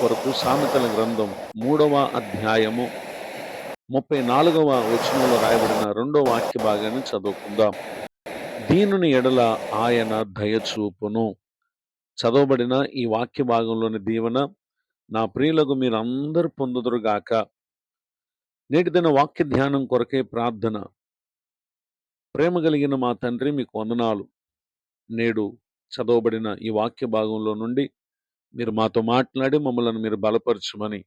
కొరకు సామెతల గ్రంథం 3వ అధ్యాయము 34వ వచనంలో రాయబడిన రెండో వాక్య భాగాన్ని చదువుకుందాం. దీనుని ఎడల ఆయన దయచూపును. చదవబడిన ఈ వాక్య భాగంలోని దీవెన నా ప్రియులకు మీరందరూ పొందుదురుగాక. నేటి దిన వాక్య ధ్యానం కొరకే ప్రార్థన. ప్రేమ కలిగిన మా తండ్రి, మీకు వందనాలు. నేడు చదవబడిన ఈ వాక్య భాగంలో నుండి మీరు మాతో మాట్లాడి మమ్మల్ని మీరు బలపరచమని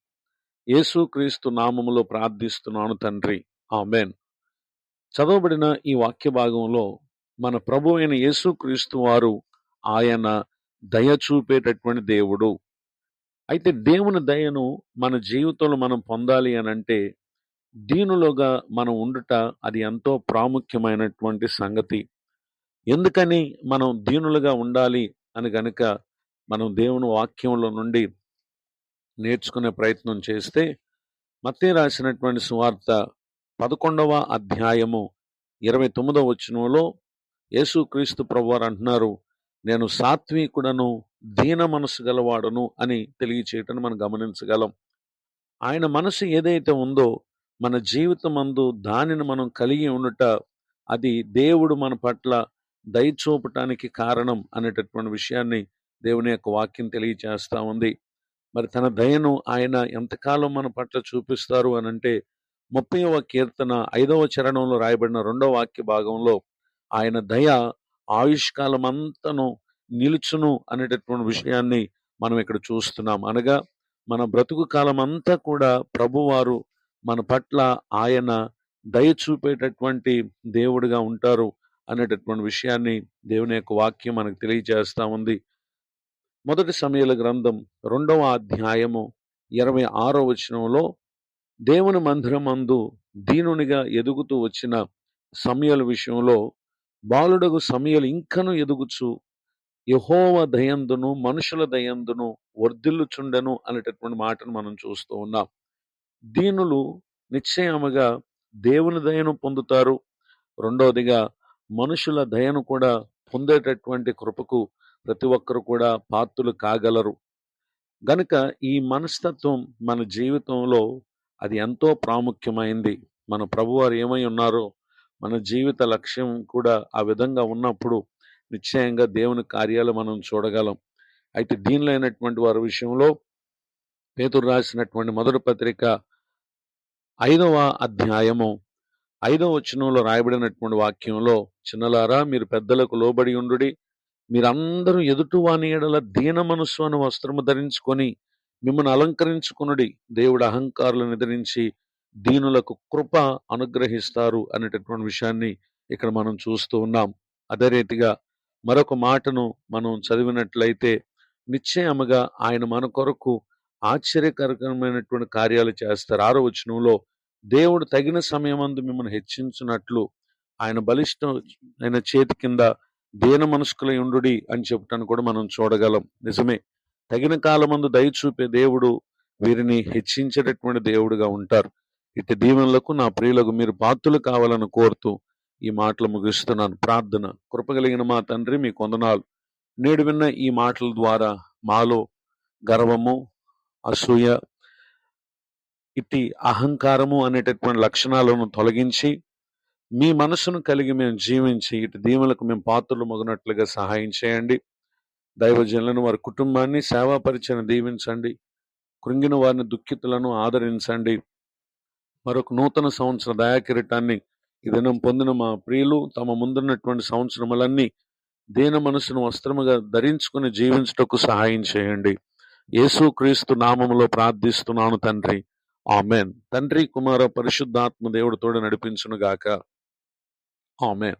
యేసుక్రీస్తు నామములో ప్రార్థిస్తున్నాను తండ్రి, ఆమేన్. చదవబడిన ఈ వాక్య భాగంలో మన ప్రభు అయిన యేసుక్రీస్తు వారు ఆయన దయ చూపేటటువంటి దేవుడు. అయితే దేవుని దయను మన జీవితంలో మనం పొందాలి అని అంటే దీనులుగా మనం ఉండుట అది ఎంతో ప్రాముఖ్యమైనటువంటి సంగతి. ఎందుకని మనం దీనులుగా ఉండాలి అని గనుక మనం దేవుని వాక్యంలో నుండి నేర్చుకునే ప్రయత్నం చేస్తే మత్తయి రాసినటువంటి సువార్త 11వ అధ్యాయము 29వ వచనంలో యేసుక్రీస్తు ప్రభువారు అంటున్నారు, నేను సాత్వికుడను, దీన మనసు గలవాడను అని తెలియచేయటం మనం గమనించగలం. ఆయన మనసు ఏదైతే ఉందో మన జీవితమందు దానిని మనం కలిగి ఉండుట అది దేవుడు మన పట్ల దయ చూపటానికి కారణం అనేటటువంటి విషయాన్ని దేవుని యొక్క వాక్యం తెలియచేస్తా ఉంది. మరి తన దయను ఆయన ఎంతకాలం మన పట్ల చూపిస్తారు అని అంటే 30వ కీర్తన 5వ చరణంలో రాయబడిన రెండవ వాక్య భాగంలో ఆయన దయ ఆయుష్కాలం అంతను నిలుచును అనేటటువంటి విషయాన్ని మనం ఇక్కడ చూస్తున్నాం. అనగా మన బ్రతుకు కాలం అంతా కూడా ప్రభువారు మన పట్ల ఆయన దయ చూపేటటువంటి దేవుడిగా ఉంటారు అనేటటువంటి విషయాన్ని దేవుని యొక్క వాక్యం మనకు తెలియజేస్తా ఉంది. మొదటి సమూయేలు గ్రంథం 2వ అధ్యాయము 26వ వచనంలో దేవుని మందిరమందు దీనునిగా ఎదుగుతూ వచ్చిన సమూయేలు విషయంలో బాలుడగు సమూయేలు ఇంకను ఎదుగుచు యెహోవా దయందును మనుషుల దయందును వర్ధిల్లుచుండెను అనేటటువంటి మాటను మనం చూస్తూ ఉన్నాం. దీనులు నిశ్చయముగా దేవుని దయను పొందుతారు. రెండవదిగా మనుషుల దయను కూడా పొందేటటువంటి కృపకు ప్రతి ఒక్కరు కూడా పాత్రులు కాగలరు. గనుక ఈ మనస్తత్వం మన జీవితంలో అది ఎంతో ప్రాముఖ్యమైంది. మన ప్రభువారు ఏమై ఉన్నారో మన జీవిత లక్ష్యం కూడా ఆ విధంగా ఉన్నప్పుడు నిశ్చయంగా దేవుని కార్యాలు మనం చూడగలం. అయితే దీనిలైనటువంటి వారి విషయంలో పేతురు రాసినటువంటి మొదటి పత్రిక 5వ అధ్యాయము 5వ వచనంలో రాయబడినటువంటి వాక్యంలో, చిన్నలారా మీరు పెద్దలకు లోబడి ఉండుడి, మీరందరూ ఎదుటివాని ఎడల దీన మనస్సు అను వస్త్రము ధరించుకొని మిమ్మల్ని అలంకరించుకునుడి, దేవుడు అహంకారులను ఎదిరించి దీనులకు కృప అనుగ్రహిస్తారు అనేటటువంటి విషయాన్ని ఇక్కడ మనం చూస్తూ ఉన్నాం. అదే రీతిగా మరొక మాటను మనం చదివినట్లయితే నిశ్చయముగా ఆయన మన కొరకు ఆశ్చర్యకరమైనటువంటి కార్యాలు చేస్తారు. 6వ వచనంలో దేవుడు తగిన సమయమందు మిమ్మల్ని హెచ్చించున్నట్లు ఆయన బలిష్టమైన చేతి కింద దీన మనస్కులై ఉండుడి అని చెప్పటాన్ని కూడా మనం చూడగలం. నిజమే, తగిన కాలమందు దయ చూపే దేవుడు వీరిని హెచ్చించేటటువంటి దేవుడుగా ఉంటారు. ఇటు దీవెనలకు నా ప్రియులకు మీరు పాత్రులు కావాలని కోరుతూ ఈ మాటలు ముగిస్తున్నాను. ప్రార్థన. కృపగలిగిన మా తండ్రి, మీకు వందనాలు. నేడు విన్న ఈ మాటల ద్వారా మాలో గర్వము, అసూయ, ఇట్టి అహంకారము అనేటటువంటి లక్షణాలను తొలగించి మీ మనసును కలిగి మేము జీవించి ఇటు దీవెనలకు మేము పాత్రలు మొగనట్లుగా సహాయం చేయండి. దైవజనులను, వారి కుటుంబాన్ని, సేవా పరిచయను దీవించండి. కృంగిన వారిని, దుఃఖితులను ఆదరించండి. మరొక నూతన సంవత్సర దయాకిరీటాన్ని ఈ దినం పొందిన మా ప్రియులు తమ ముందున్నటువంటి సంవత్సరములన్నీ దీన మనసును వస్త్రముగా ధరించుకుని జీవించుటకు సహాయం చేయండి. యేసుక్రీస్తు నామములో ప్రార్థిస్తున్నాను తండ్రి, ఆమేన్. తండ్రి, కుమార, పరిశుద్ధాత్మ దేవుడు తోడు నడిపించును గాక, ఆమేన్.